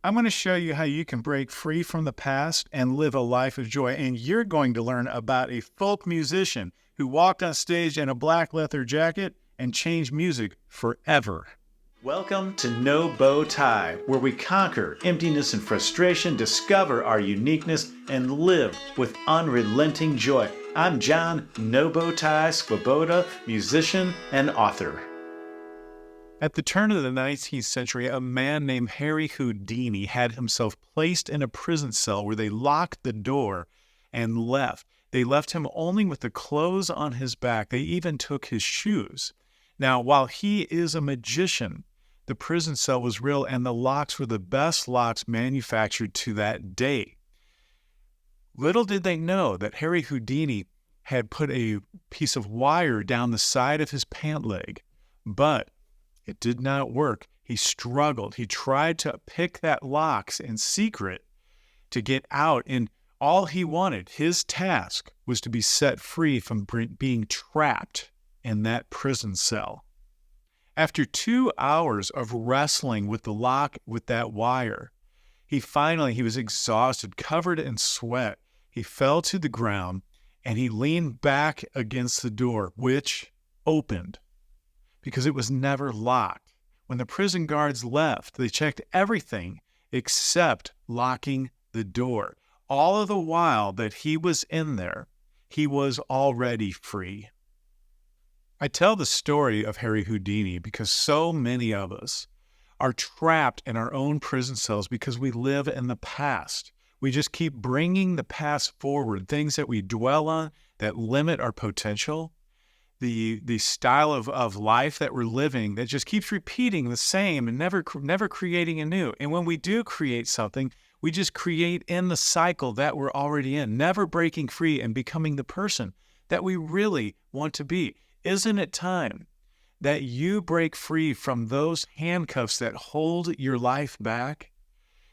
I'm going to show you how you can break free from the past and live a life of joy. And you're going to learn about a folk musician who walked on stage in a black leather jacket and changed music forever. Welcome to No Bow Tie, where we conquer emptiness and frustration, discover our uniqueness, and live with unrelenting joy. I'm John No Bow Tie Swoboda, musician and author. At the turn of the 19th century, a man named Harry Houdini had himself placed in a prison cell where they locked the door and left. They left him only with the clothes on his back. They even took his shoes. Now, while he is a magician, the prison cell was real, and the locks were the best locks manufactured to that day. Little did they know that Harry Houdini had put a piece of wire down the side of his pant leg, but it did not work. He struggled. He tried to pick that locks in secret to get out, and all he wanted, his task, was to be set free from being trapped in that prison cell. After 2 hours of wrestling with the lock with that wire, he was exhausted, covered in sweat. He fell to the ground, and he leaned back against the door, which opened, because it was never locked. When the prison guards left, they checked everything except locking the door. All of the while that he was in there, he was already free. I tell the story of Harry Houdini because so many of us are trapped in our own prison cells because we live in the past. We just keep bringing the past forward, things that we dwell on that limit our potential. The style of life that we're living that just keeps repeating the same and never creating anew. And when we do create something, we just create in the cycle that we're already in, never breaking free and becoming the person that we really want to be. Isn't it time that you break free from those handcuffs that hold your life back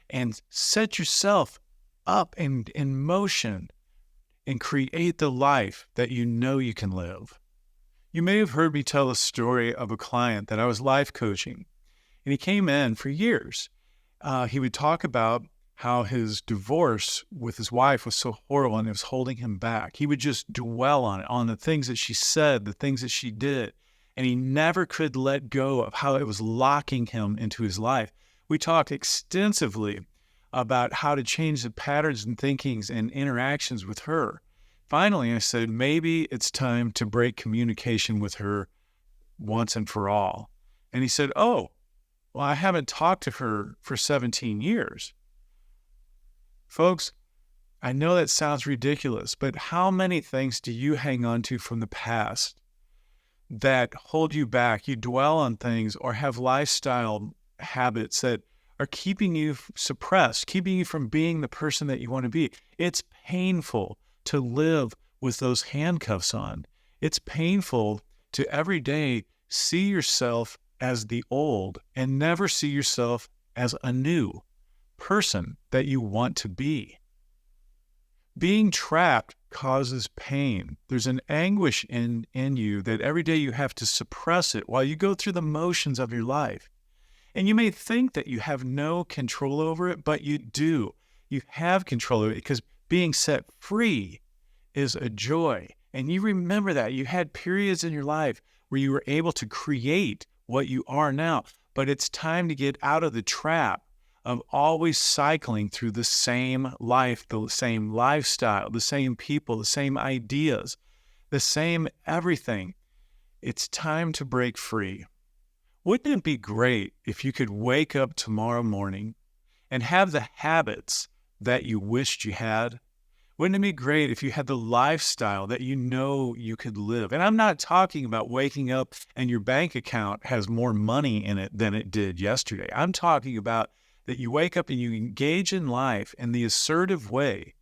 and set yourself up in motion and create the life that you know you can live? You may have heard me tell a story of a client that I was life coaching, and he came in for years. He would talk about how his divorce with his wife was so horrible and it was holding him back. He would just dwell on it, on the things that she said, the things that she did, and he never could let go of how it was locking him into his life. We talked extensively about how to change the patterns and thinkings and interactions with her. Finally, I said, maybe it's time to break communication with her once and for all. And he said, oh, well, I haven't talked to her for 17 years. Folks, I know that sounds ridiculous, but how many things do you hang on to from the past that hold you back? You dwell on things or have lifestyle habits that are keeping you suppressed, keeping you from being the person that you want to be. It's painful to live with those handcuffs on. It's painful to every day see yourself as the old and never see yourself as a new person that you want to be. Being trapped causes pain. There's an anguish in you that every day you have to suppress it while you go through the motions of your life. And you may think that you have no control over it, but you do. You have control over it because being set free is a joy. And you remember that. You had periods in your life where you were able to create what you are now. But it's time to get out of the trap of always cycling through the same life, the same lifestyle, the same people, the same ideas, the same everything. It's time to break free. Wouldn't it be great if you could wake up tomorrow morning and have the habits that you wished you had? Wouldn't it be great if you had the lifestyle that you know you could live? And I'm not talking about waking up and your bank account has more money in it than it did yesterday. I'm talking about that you wake up and you engage in life in the assertive way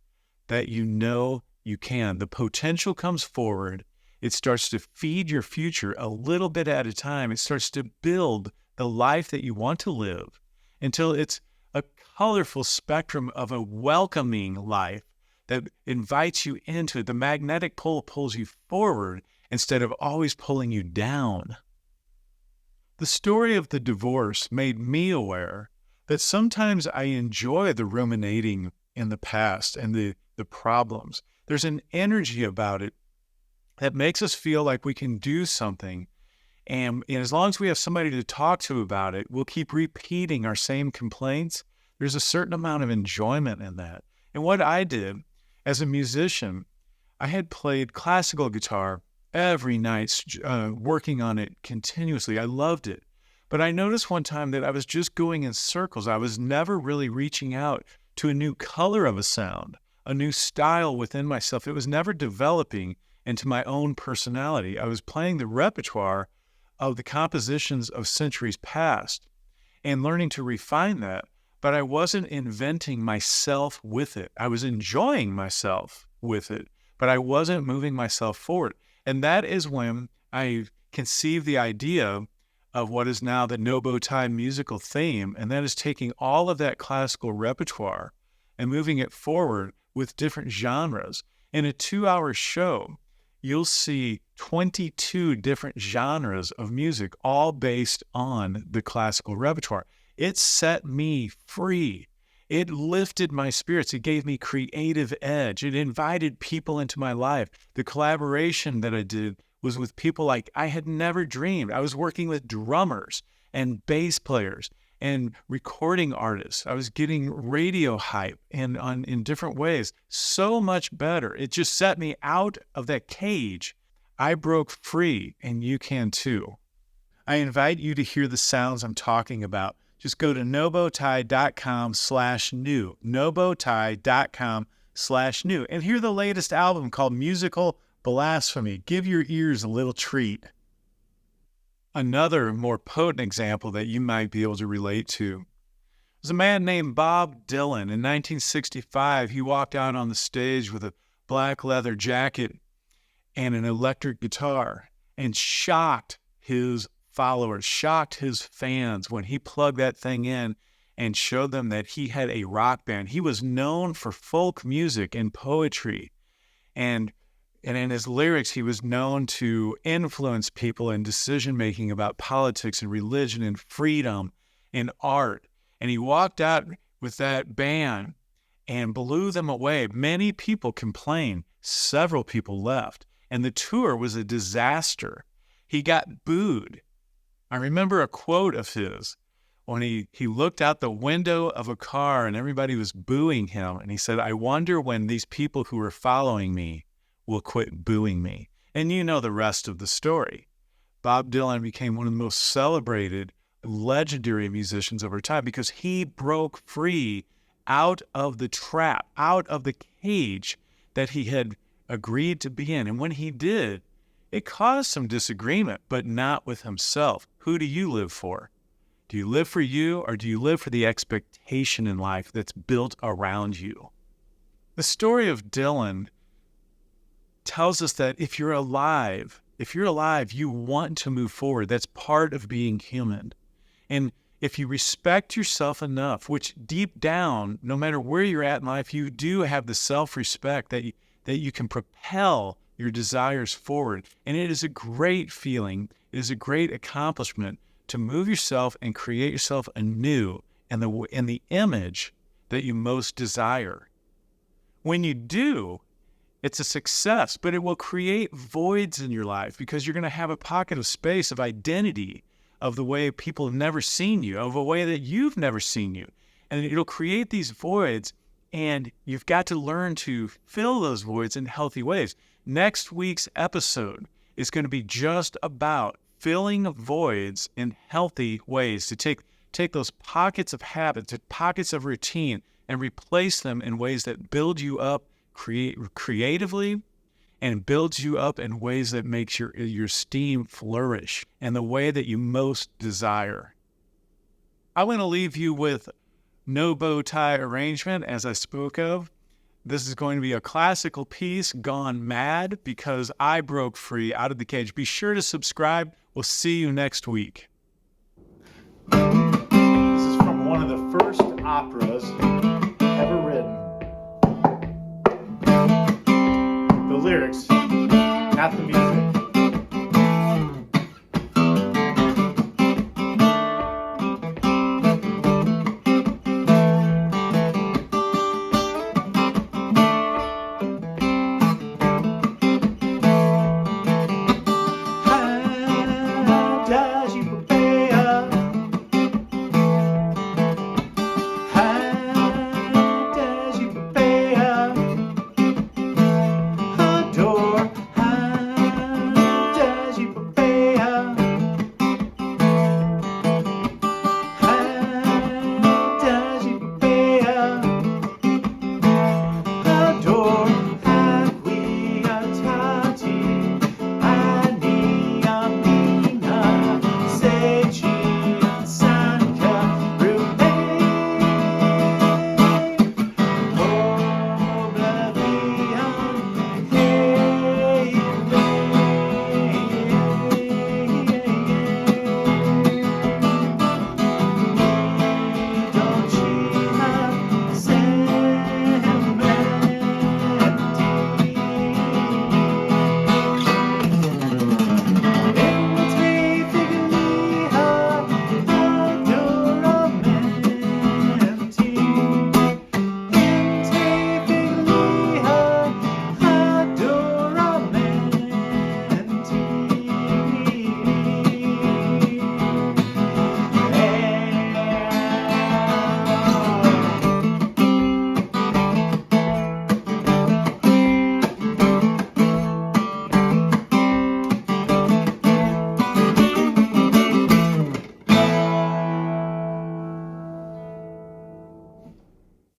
that you know you can. The potential comes forward. It starts to feed your future a little bit at a time. It starts to build the life that you want to live until it's a colorful spectrum of a welcoming life that invites you into it. The magnetic pull pulls you forward instead of always pulling you down. The story of the divorce made me aware that sometimes I enjoy the ruminating in the past and the problems. There's an energy about it that makes us feel like we can do something. And as long as we have somebody to talk to about it, we'll keep repeating our same complaints. There's a certain amount of enjoyment in that. And what I did as a musician, I had played classical guitar every night, working on it continuously. I loved it. But I noticed one time that I was just going in circles. I was never really reaching out to a new color of a sound, a new style within myself. It was never developing into my own personality. I was playing the repertoire of the compositions of centuries past and learning to refine that, but I wasn't inventing myself with it. I was enjoying myself with it, but I wasn't moving myself forward. And that is when I conceived the idea of what is now the No Bow Tie musical theme, and that is taking all of that classical repertoire and moving it forward with different genres. In a 2-hour show, you'll see 22 different genres of music, all based on the classical repertoire. It set me free. It lifted my spirits. It gave me creative edge. It invited people into my life. The collaboration that I did was with people like I had never dreamed. I was working with drummers and bass players and recording artists. I was getting radio hype and in different ways. So much better. It just set me out of that cage. I broke free, and you can too. I invite you to hear the sounds I'm talking about. Just go to nobowtie.com/new, nobowtie.com/new, and hear the latest album called Musical Blasphemy. Give your ears a little treat. Another more potent example that you might be able to relate to was a man named Bob Dylan. In 1965, he walked out on the stage with a black leather jacket and an electric guitar and shocked his followers, shocked his fans when he plugged that thing in and showed them that he had a rock band. He was known for folk music and poetry, and in his lyrics, he was known to influence people in decision-making about politics and religion and freedom and art. And he walked out with that band and blew them away. Many people complained. Several people left. And the tour was a disaster. He got booed. I remember a quote of his when he looked out the window of a car and everybody was booing him. And he said, "I wonder when these people who are following me will quit booing me." And you know the rest of the story. Bob Dylan became one of the most celebrated, legendary musicians of our time because he broke free out of the trap, out of the cage that he had agreed to be in. And when he did, it caused some disagreement, but not with himself. Who do you live for? Do you live for you, or do you live for the expectation in life that's built around you? The story of Dylan tells us that if you're alive, you want to move forward. That's part of being human. And if you respect yourself enough, which deep down, no matter where you're at in life, you do have the self-respect that you can propel your desires forward. And it is a great feeling. It is a great accomplishment to move yourself and create yourself anew in the image that you most desire. When you do, it's a success, but it will create voids in your life because you're going to have a pocket of space, of identity, of the way people have never seen you, of a way that you've never seen you. And it'll create these voids, and you've got to learn to fill those voids in healthy ways. Next week's episode is going to be just about filling voids in healthy ways, to take those pockets of habits, pockets of routine, and replace them in ways that build you up creatively and builds you up in ways that makes your steam flourish and the way that you most desire. I want to leave you with No Bow Tie arrangement, as I spoke of. This is going to be a classical piece gone mad because I broke free out of the cage. Be sure to subscribe. We'll see you next week. This is from one of the first operas ever written. The lyrics, not the music.